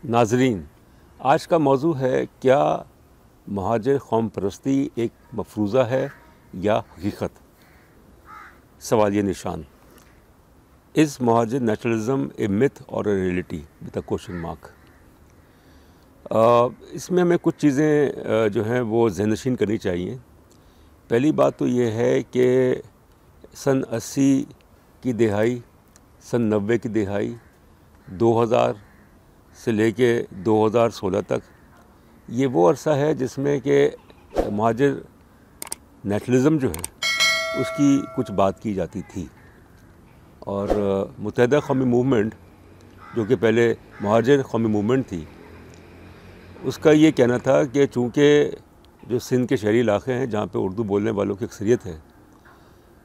नाजरीन, आज का मौजू है क्या महाजर कौम परस्ती एक मफरूज़ा है या हकीकत। सवालिया निशान। Is Mahajan nationalism A myth और a reality with a question mark. इसमें हमें कुछ चीज़ें जो हैं वो ज़हननशीन करनी चाहिए। पहली बात तो ये है कि सन 80 की दिहाई, सन 90 की दिहाई, 2000 से लेके 2016 तक ये वो अरसा है जिसमें कि महाजर नेशनलिज़म जो है उसकी कुछ बात की जाती थी। और मुत्तहिदा कौमी मूवमेंट जो कि पहले महाजर कौमी मूवमेंट थी, उसका ये कहना था कि चूँकि जो सिंध के शहरी इलाक़े हैं जहाँ पे उर्दू बोलने वालों की अक्सरियत है,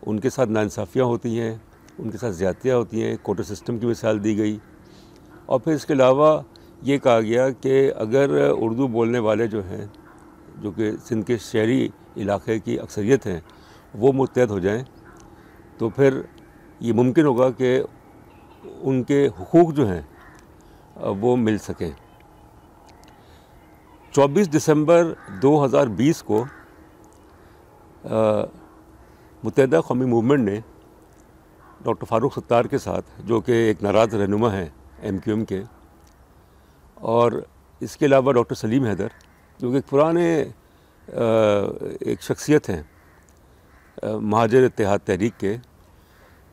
उनके साथ नाइंसाफ़ियाँ होती हैं, उनके साथ ज़्यादतियाँ होती हैं। कोटा सिस्टम की मिसाल दी गई और फिर इसके अलावा ये कहा गया कि अगर उर्दू बोलने वाले जो हैं, जो कि सिंध के शहरी इलाक़े की अक्सरियत हैं, वो मुत्तहद हो जाएं तो फिर ये मुमकिन होगा कि उनके हुकूक जो हैं वो मिल सकें। 24 दिसंबर 2020 को मुत्तहिदा कौमी मूवमेंट ने डॉक्टर फ़ारूक सत्तार के साथ, जो कि एक नाराज़ रहनुमा हैं MQM के, और इसके अलावा डॉक्टर सलीम हैदर जो कि एक पुराने एक शख्सियत हैं महाजर इत्तेहाद तहरीक के,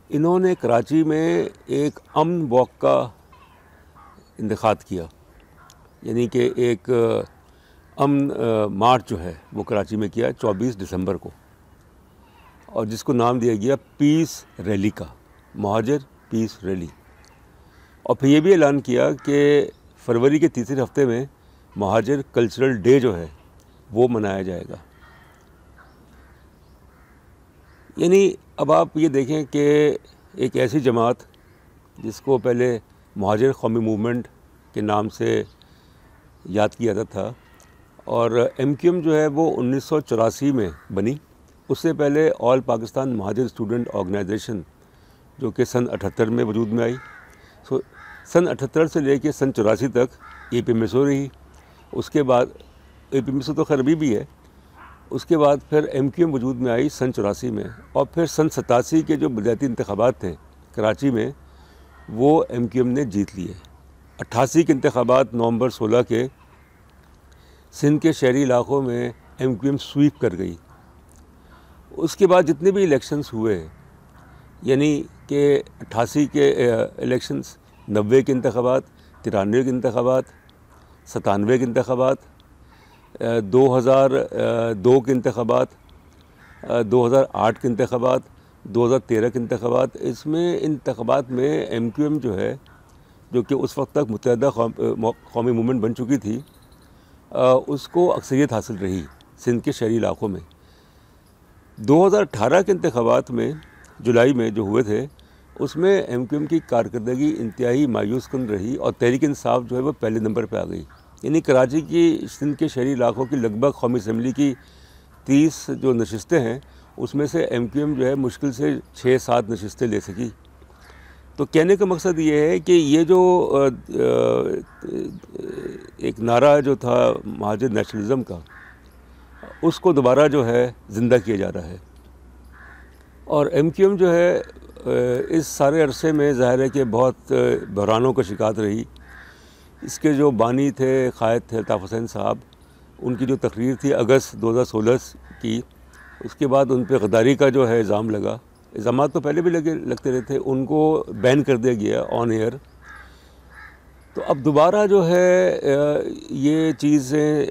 इन्होंने कराची में एक अमन वॉक का इंतखाब किया। यानी कि एक अमन मार्च जो है वो कराची में किया 24 दिसंबर को, और जिसको नाम दिया गया पीस रैली का, महाजर पीस रैली। और फिर ये भी ऐलान किया कि फरवरी के तीसरे हफ्ते में महाजर कल्चरल डे जो है वो मनाया जाएगा। यानी अब आप ये देखें कि एक ऐसी जमात जिसको पहले महाजर कौमी मूवमेंट के नाम से याद किया जाता था, और MQM जो है वो 1984 में बनी। उससे पहले ऑल पाकिस्तान महाजर स्टूडेंट ऑर्गेनाइजेशन जो कि सन 78 में वजूद में आई। सन 78 से लेके सन 84 तक APMSO रही। उसके बाद APMSO तो खैर अभी भी है। उसके बाद फिर MQM वजूद में आई सन 84 में, और फिर सन 87 के जो बलदियाती इंतखाबात थे कराची में, वो MQM ने जीत लिए। 88 के इंतखाबात नवंबर 16 के सिंध के शहरी इलाक़ों में MQM स्वीप कर गई। उसके बाद जितने भी इलेक्शंस हुए, यानी कि 88 के इलेक्शंस, 90 के इंतखाबात, 93 के इंतखाबात, 97 के इंतखाबात, 2002 के इंतखाबात, 2008 के इंतखाबात, 2013 के इंतखाबात, इसमें इंतखाबात में MQM जो है, जो कि उस वक्त तक मुत्तहिदा कौमी मूवमेंट बन चुकी थी, उसको अक्सरियत हासिल रही सिंध के शहरी इलाक़ों में। 2018 के इंतखाबात में जुलाई में जो हुए थे, उसमें MQM की कारकर्दगी इंतहाई मायूस कुन रही और तहरीक इंसाफ जो है वो पहले नंबर पे आ गई। यानी कराची की सिंध के शहरी इलाक़ों की लगभग कौमी असम्बली की 30 जो नशिस्तें हैं, उसमें से MQM जो है मुश्किल से 6-7 नशिस्तें ले सकी। तो कहने का मकसद ये है कि ये जो एक नारा जो था महाजर नेशनलिज़म का, उसको दोबारा जो है ज़िंदा किया जा रहा है। और MQM जो है इस सारे अरसे में ज़ाहिर है कि बहुत बहरानों का शिकार रही। इसके जो बानी थे, क़ायद थे अल्ताफ़ हुसैन साहब, उनकी जो तकरीर थी अगस्त 2016 की, उसके बाद उन पर गद्दारी का जो है इल्ज़ाम लगा। इल्ज़ामात तो पहले भी लगते रहे थे, उनको बैन कर दिया गया ऑन एयर। तो अब दोबारा जो है ये चीज़ें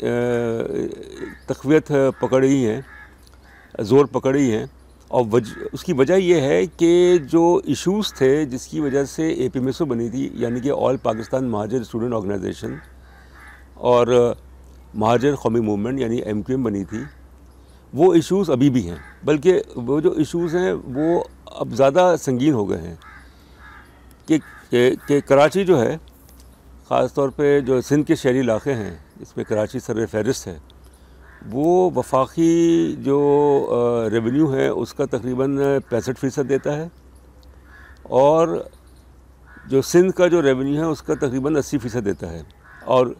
तक़वियत पकड़ी हैं, ज़ोर पकड़ी हैं, और उसकी वजह यह है कि जो इश्यूज़ थे जिसकी वजह से APMSO बनी थी, यानी कि ऑल पाकिस्तान महाजर स्टूडेंट ऑर्गेनाइजेशन, और महाजर कौमी मूवमेंट यानी MQM बनी थी, वो इश्यूज़ अभी भी हैं। बल्कि वो जो इश्यूज़ हैं वो अब ज़्यादा संगीन हो गए हैं कि कराची जो है, ख़ास तौर पे जो सिंध के शहरी इलाक़े हैं जिसमें कराची सर फहरिस्त है, वो वफाकी जो रेवेन्यू है उसका तकरीबन 65% देता है, और जो सिंध का जो रेवेन्यू है उसका तकरीबन 80% देता है। और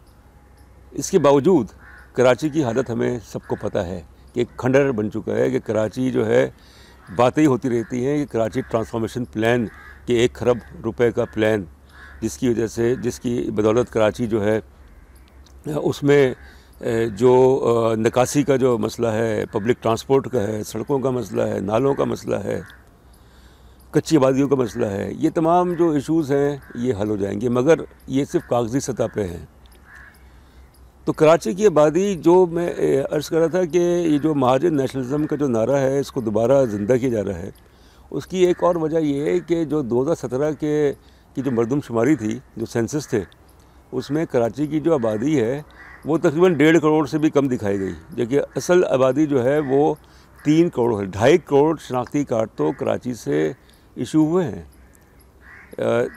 इसके बावजूद कराची की हालत हमें सबको पता है कि एक खंडहर बन चुका है, कि कराची जो है बातें ही होती रहती हैं कि कराची ट्रांसफॉर्मेशन प्लान के 1 खरब रुपए का प्लान, जिसकी वजह से, जिसकी बदौलत कराची जो है उसमें जो निकासी का जो मसला है, पब्लिक ट्रांसपोर्ट का है, सड़कों का मसला है, नालों का मसला है, कच्ची आबादियों का मसला है, ये तमाम जो इश्यूज़ हैं ये हल हो जाएंगे, मगर ये सिर्फ कागजी सतह पे हैं। तो कराची की आबादी, जो मैं अर्ज़ कर रहा था कि ये जो महाजन नेशनलिज़म का जो नारा है इसको दोबारा ज़िंदा किया जा रहा है, उसकी एक और वजह ये है कि जो 2017 की जो मरदमशुमारी थी, जो सेंसस थे, उसमें कराची की जो आबादी है वो तकरीबन 1.5 करोड़ से भी कम दिखाई गई, जबकि असल आबादी जो है वो 3 करोड़ है। 2.5 करोड़ शनाख्ती कार्ड तो कराची से इशू हुए हैं।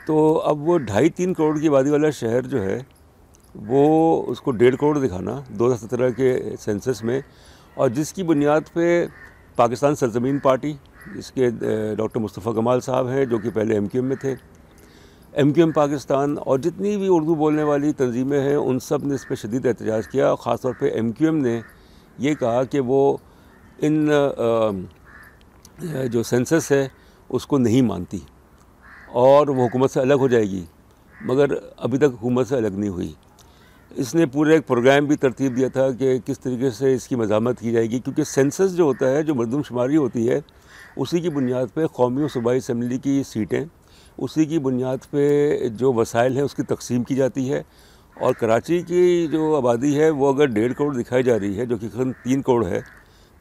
तो अब वो 2.5-3 करोड़ की आबादी वाला शहर जो है वो उसको 1.5 करोड़ दिखाना 2017 के सेंसस में, और जिसकी बुनियाद पे पाकिस्तान सरजमीन पार्टी, जिसके डॉक्टर मुस्तफ़ा कमाल साहब हैं जो कि पहले MQM में थे, MQM पाकिस्तान और जितनी भी उर्दू बोलने वाली तंजीमें हैं उन सब ने इस पर शदीद एहतजाज किया, और ख़ास तौर पे MQM ने ये कहा कि वो इन जो सेंसस है उसको नहीं मानती और वो हुकूमत से अलग हो जाएगी, मगर अभी तक हुकूमत से अलग नहीं हुई। इसने पूरे एक प्रोग्राम भी तरतीब दिया था कि किस तरीके से इसकी मज़ामत की जाएगी, क्योंकि सेंसस जो होता है, जो मरदमशुमारी होती है, उसी की बुनियाद पे कौमी और सूबाई असम्बली की सीटें, उसी की बुनियाद पे जो वसाइल हैं उसकी तकसीम की जाती है। और कराची की जो आबादी है वो अगर 1.5 करोड़ दिखाई जा रही है, जो कि 3 करोड़ है,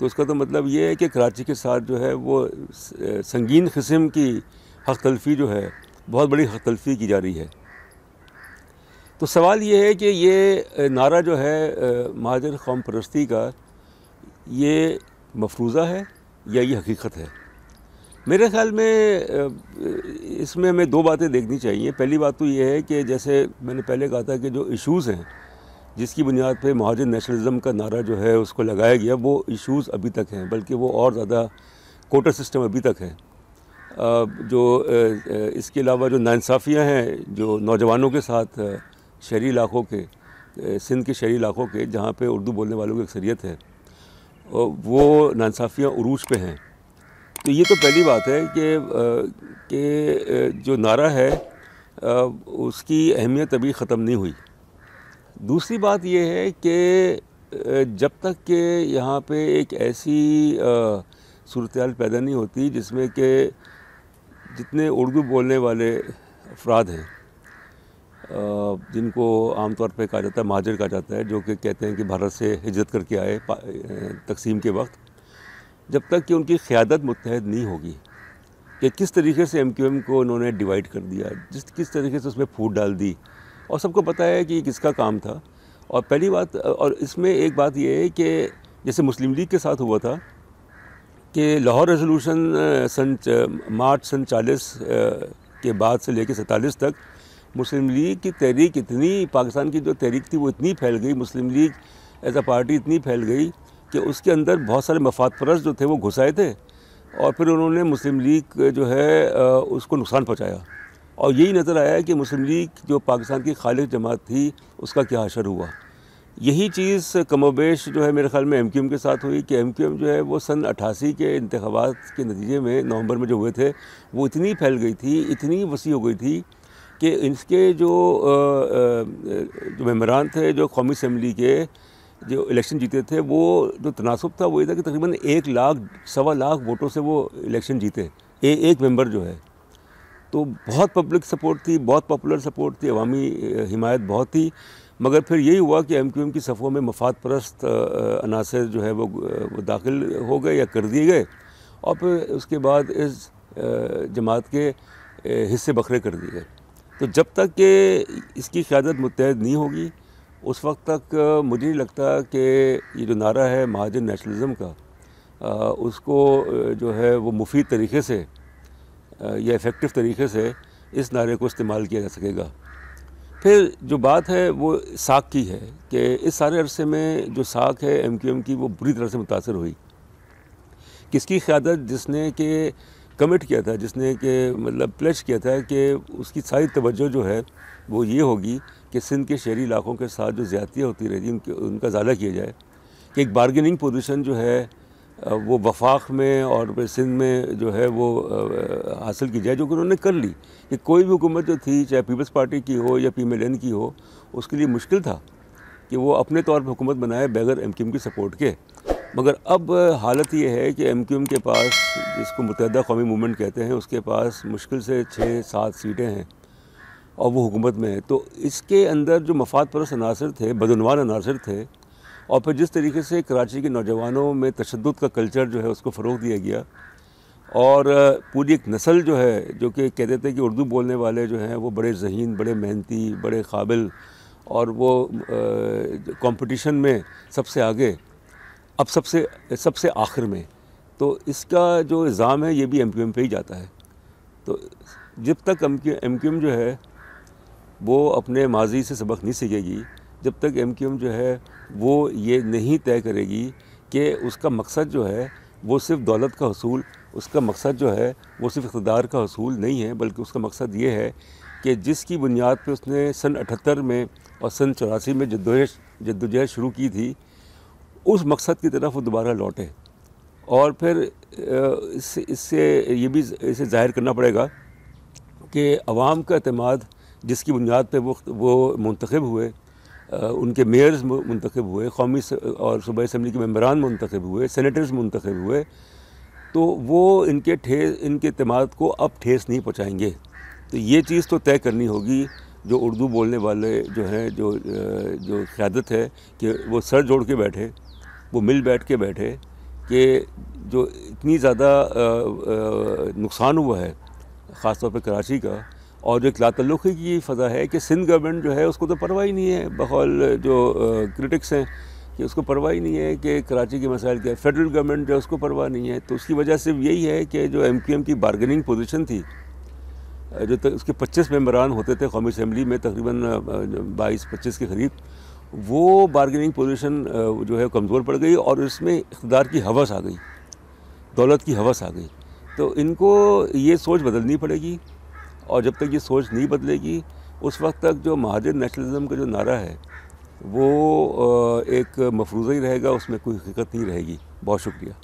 तो उसका तो मतलब ये है कि कराची के साथ जो है वो संगीन किस्म की हक़ तलफ़ी जो है, बहुत बड़ी हक़ तलफ़ी की जा रही है। तो सवाल ये है कि ये नारा जो है महाजन कौम परस्ती का, ये मफरूज़ा है या ये हकीकत है? मेरे ख़्याल में इसमें हमें 2 बातें देखनी चाहिए। पहली बात तो ये है कि जैसे मैंने पहले कहा था कि जो इश्यूज़ हैं जिसकी बुनियाद पे महाजन नेशनलिज़म का नारा जो है उसको लगाया गया, वो इश्यूज़ अभी तक हैं, बल्कि वो और ज़्यादा कोटा सिस्टम अभी तक है। इसके अलावा जो नाइंसाफ़ियाँ हैं जो नौजवानों के साथ शहरी इलाक़ों के, सिंध के शहरी इलाक़ों के जहाँ पे उर्दू बोलने वालों की अक्सरियत है, वो नाइंसाफ़ियाँ उरूज पे हैं। तो ये तो पहली बात है कि जो नारा है उसकी अहमियत अभी ख़त्म नहीं हुई। दूसरी बात ये है कि जब तक कि यहाँ पे एक ऐसी सूरत-ए-हाल पैदा नहीं होती जिसमें कि जितने उर्दू बोलने वाले अफराद हैं, जिनको आम तौर पे कहा जाता है महाजर कहा जाता है, जो कि कहते हैं कि भारत से हिजरत करके आए तक़सीम के वक्त, जब तक कि उनकी क़यादत मुत्तहद नहीं होगी कि किस तरीके से MQM को उन्होंने डिवाइड कर दिया, किस तरीके से उसमें फूट डाल दी, और सबको पता है कि किसका काम था। और पहली बात, और इसमें एक बात ये है कि जैसे मुस्लिम लीग के साथ हुआ था कि लाहौर रेजोल्यूशन मार्च सन 40 के बाद से लेकर 47 तक मुस्लिम लीग की तहरीक इतनी, पाकिस्तान की जो तहरीक थी वो इतनी फैल गई, मुस्लिम लीग एज अ पार्टी इतनी फैल गई कि उसके अंदर बहुत सारे मफाद परस्त जो थे वो घुस आए थे, और फिर उन्होंने मुस्लिम लीग जो है उसको नुकसान पहुँचाया। और यही नज़र आया कि मुस्लिम लीग जो पाकिस्तान की खालिद जमात थी उसका क्या हशर हुआ। यही चीज़ कमोबेश जो है मेरे ख़्याल में MQM के साथ हुई कि MQM जो है वो सन 88 के इंतखाबात के नतीजे में नवंबर में जो हुए थे वो इतनी फैल गई थी, इतनी वसी हो गई थी कि इसके जो मेंबरान थे जो कौमी असम्बली के जो इलेक्शन जीते थे, वो जो तनासब था वो ये था कि तकरीबन 1 लाख सवा लाख वोटों से वो इलेक्शन जीते, एक मेंबर जो है। तो बहुत पब्लिक सपोर्ट थी, बहुत पॉपुलर सपोर्ट थी, अवामी हिमायत बहुत थी, मगर फिर यही हुआ कि MQM की सफ़ों में मफाद परस्त अनासर जो है वो दाखिल हो गए या कर दिए गए, और फिर उसके बाद इस जमात के हिस्से बखरे कर दिए गए। तो जब तक कि इसकी क़यादत मुत्तहद नहीं होगी उस वक्त तक मुझे नहीं लगता कि ये जो नारा है महाजन नेशनलिज़म का, उसको जो है वो मुफीद तरीके से या इफ़ेक्टिव तरीके से इस नारे को इस्तेमाल किया जा सकेगा। फिर जो बात है वो साख की है कि इस सारे अरसे में जो साख है MQM की वो बुरी तरह से मुतासर हुई। किसकी क़यादत, जिसने कि कमिट किया था, जिसने कि मतलब प्लेज किया था कि उसकी सारी तवज्जो जो है वो ये होगी कि सिंध के शहरी इलाकों के साथ जो ज़्यादतियाँ होती रही उनका ज़्यादा किया जाए, कि एक बारगेनिंग पोजीशन जो है वो वफाक में और फिर सिंध में जो है वो हासिल की जाए, जो कि उन्होंने कर ली। कि कोई भी हुकूमत जो थी, चाहे पीपल्स पार्टी की हो या PMLN की हो, उसके लिए मुश्किल था कि वो अपने तौर पर हुकूमत बनाए बगैर MQM की सपोर्ट के। मगर अब हालत ये है कि MQM के पास, जिसको मुत्तहिदा कौमी मूवमेंट कहते हैं, उसके पास मुश्किल से 6-7 सीटें हैं और वो हुकूमत में है। तो इसके अंदर जो मफाद परस्त अनासर थे, बदनवान अनासर थे, और फिर जिस तरीके से कराची के नौजवानों में तशद्दुद का कल्चर जो है उसको फ़रोग़ दिया गया, और पूरी एक नस्ल जो है, जो कि कहते थे कि उर्दू बोलने वाले जो हैं वो बड़े ज़हीन, बड़े मेहनती, बड़े काबिल, और वो कंपटीशन में सबसे आगे, अब सबसे आखिर में। तो इसका जो इल्ज़ाम है ये भी MQM पे ही जाता है। तो जब तक MQM जो है वो अपने माजी से सबक नहीं सीखेगी, जब तक MQM जो है वो ये नहीं तय करेगी कि उसका मकसद जो है वो सिर्फ़ दौलत का हसूल, उसका मकसद जो है वो सिर्फ़ इक़्तिदार का हसूल नहीं है, बल्कि उसका मकसद ये है कि जिसकी बुनियाद पे उसने सन 78 में और सन 84 में जद्दोजहद शुरू की थी, उस मकसद की तरफ वो दोबारा लौटे। और फिर इससे ये भी इसे ज़ाहिर करना पड़ेगा कि अवाम का एतमाद, जिसकी बुनियाद पे वो मुंतखब हुए, उनके मेयर्स मुंतखब हुए, कौमी और सूबाई असम्बली के मेंबरान मुंतखब हुए, सेनेटर्स मुंतखब हुए, तो वो इनके एतमाद को अब ठेस नहीं पहुँचाएँगे। तो ये चीज़ तो तय करनी होगी जो उर्दू बोलने वाले जो हैं, जो क़यादत है, कि वो सर जोड़ के बैठे, वो मिल बैठ के बैठे कि जो इतनी ज़्यादा नुकसान हुआ है ख़ास तौर पे कराची का, और जो एक लातल्लुक़ी की फ़ज़ा है कि सिंध गवर्नमेंट जो है उसको तो परवाह ही नहीं है, बकौल जो क्रिटिक्स हैं कि उसको परवाह ही नहीं है कि कराची के मसाइल क्या है। फेडरल गवर्नमेंट जो है उसको परवाह नहीं है। तो उसकी वजह सिर्फ यही है कि जो MQM की बारगेनिंग पोजीशन थी, जो उसके 25 मेंबरान होते थे कौमी असम्बली में, तकरीबन 22-25 के करीब, वो बारगेनिंग पोजीशन जो है कमज़ोर पड़ गई और इसमें इक़्तिदार की हवस आ गई, दौलत की हवस आ गई। तो इनको ये सोच बदलनी पड़ेगी, और जब तक ये सोच नहीं बदलेगी उस वक्त तक जो महाजिर नेशनलिज़म का जो नारा है वो एक मफरूज़ा ही रहेगा, उसमें कोई हकीकत नहीं रहेगी। बहुत शुक्रिया।